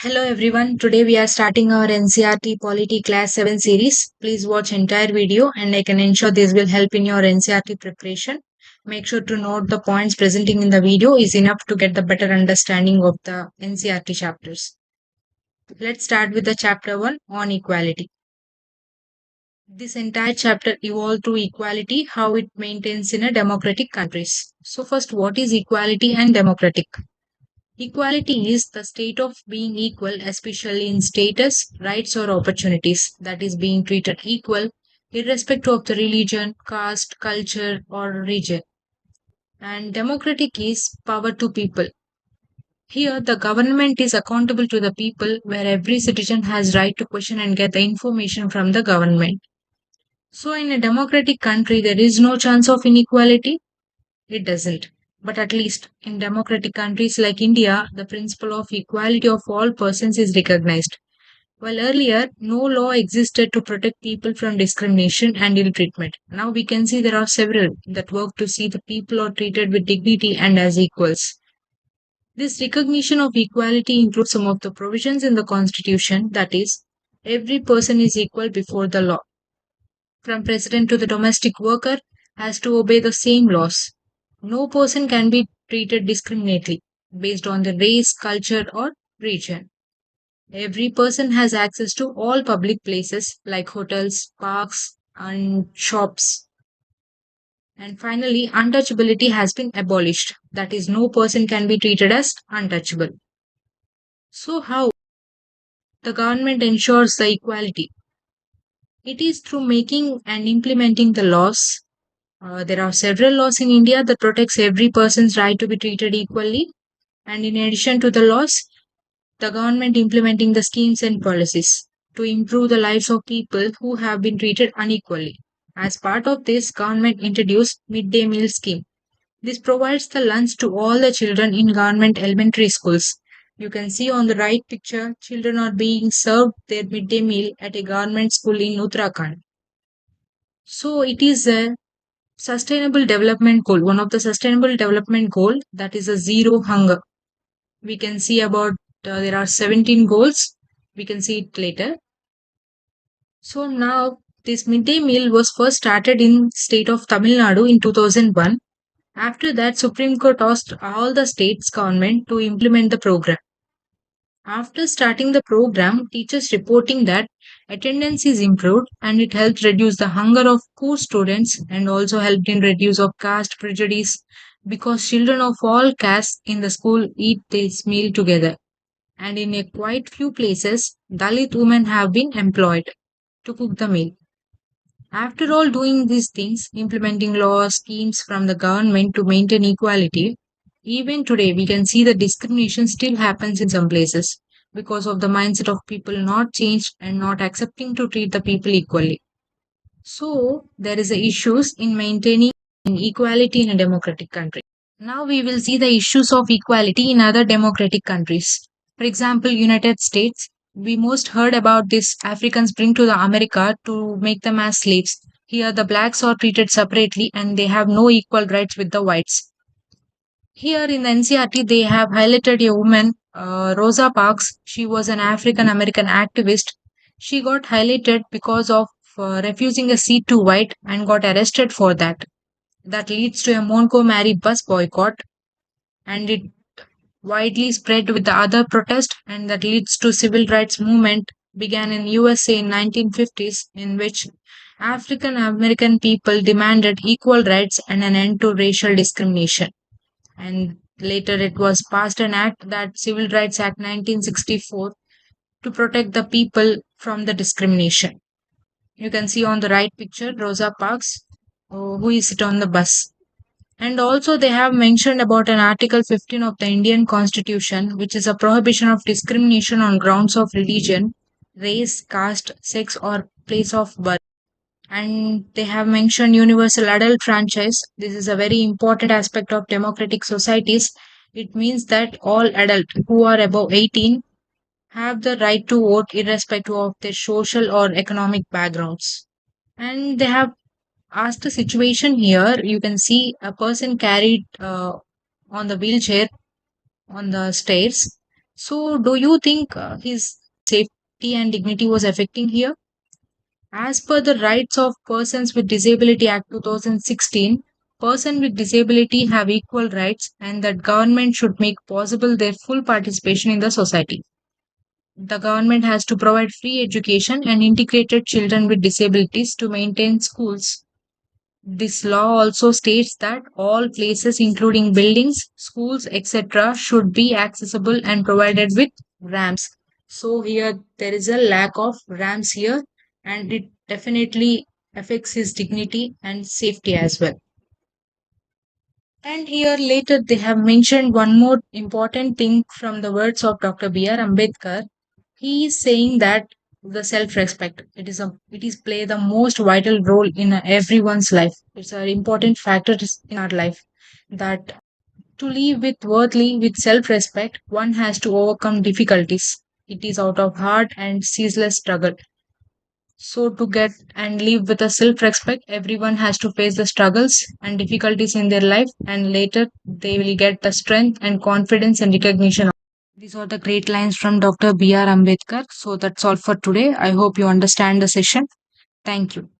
Hello everyone. Today we are starting our NCERT Polity Class 7 series. Please watch entire video and I can ensure this will help in your NCERT preparation. Make sure to note the points presenting in the video is enough to get the better understanding of the NCERT chapters. Let's start with the chapter 1 on equality. This entire chapter evolved to equality, how it maintains in a democratic countries. So first, what is equality and democratic? Equality is the state of being equal, especially in status, rights, or opportunities, that is, being treated equal, irrespective of the religion, caste, culture, or region. And democratic is power to people. Here, the government is accountable to the people, where every citizen has right to question and get the information from the government. So, in a democratic country, there is no chance of inequality. It doesn't. But at least in democratic countries like India, the principle of equality of all persons is recognized. While earlier, no law existed to protect people from discrimination and ill treatment. Now we can see there are several that work to see the people are treated with dignity and as equals. This recognition of equality includes some of the provisions in the Constitution, that is, every person is equal before the law. From president to the domestic worker has to obey the same laws. No person can be treated discriminately based on the race, culture, or region. Every person has access to all public places like hotels, parks, and shops. And finally, untouchability has been abolished. That is, no person can be treated as untouchable. So, how the government ensures the equality? It is through making and implementing the laws. There are several laws in India that protects every person's right to be treated equally. And in addition to the laws, the government implementing the schemes and policies to improve the lives of people who have been treated unequally. As part of this, government introduced midday meal scheme. This provides the lunch to all the children in government elementary schools. You can see on the right picture, children are being served their midday meal at a government school in Uttarakhand. So it is a sustainable development goal, one of the sustainable development goal, that is a zero hunger. We can see about there are 17 goals. We can see it later. So now this midday meal was first started in state of Tamil Nadu in 2001. After that, Supreme Court asked all the states government to implement the program. After starting the program, teachers reporting that attendance is improved and it helped reduce the hunger of poor students and also helped in reduce of caste prejudice because children of all castes in the school eat this meal together. And in a quite few places, Dalit women have been employed to cook the meal. After all doing these things, implementing laws, schemes from the government to maintain equality, even today we can see that discrimination still happens in some places because of the mindset of people not changed and not accepting to treat the people equally. So there is a issues in maintaining equality in a democratic country. Now we will see the issues of equality in other democratic countries. For example, United States. We most heard about this Africans bring to the America to make them as slaves. Here the blacks are treated separately and they have no equal rights with the whites. Here in the NCRT they have highlighted a woman, Rosa Parks. She was an African American activist. She got highlighted because of refusing a seat to white and got arrested for that. That leads to a Montgomery bus boycott and it widely spread with the other protest and that leads to civil rights movement began in USA in 1950s in which African American people demanded equal rights and an end to racial discrimination. And later it was passed an act, that Civil Rights Act 1964, to protect the people from the discrimination. You can see on the right picture Rosa Parks, who is sit on the bus. And also, they have mentioned about an Article 15 of the Indian Constitution, which is a prohibition of discrimination on grounds of religion, race, caste, sex, or place of birth. And they have mentioned universal adult franchise. This is a very important aspect of democratic societies. It means that all adults who are above 18 have the right to vote irrespective of their social or economic backgrounds. And they have asked a situation here. You can see a person carried on the wheelchair on the stairs. So, do you think his safety and dignity was affecting here? As per the Rights of Persons with Disability Act 2016, persons with disability have equal rights and that government should make possible their full participation in the society. The government has to provide free education and integrated children with disabilities to maintain schools. This law also states that all places, including buildings, schools, etc., should be accessible and provided with ramps. So, here there is a lack of ramps here, and it definitely affects his dignity and safety as well. And here later they have mentioned one more important thing from the words of Dr. B.R. Ambedkar. He is saying that the self-respect it is play the most vital role in everyone's life. It's an important factor in our life that to live with worthily with self-respect, one has to overcome difficulties. It is out of hard and ceaseless struggle. So, to get and live with a self respect, everyone has to face the struggles and difficulties in their life, and later they will get the strength and confidence and recognition. These are the great lines from Dr. B.R. Ambedkar. So, that's all for today. I hope you understand the session. Thank you.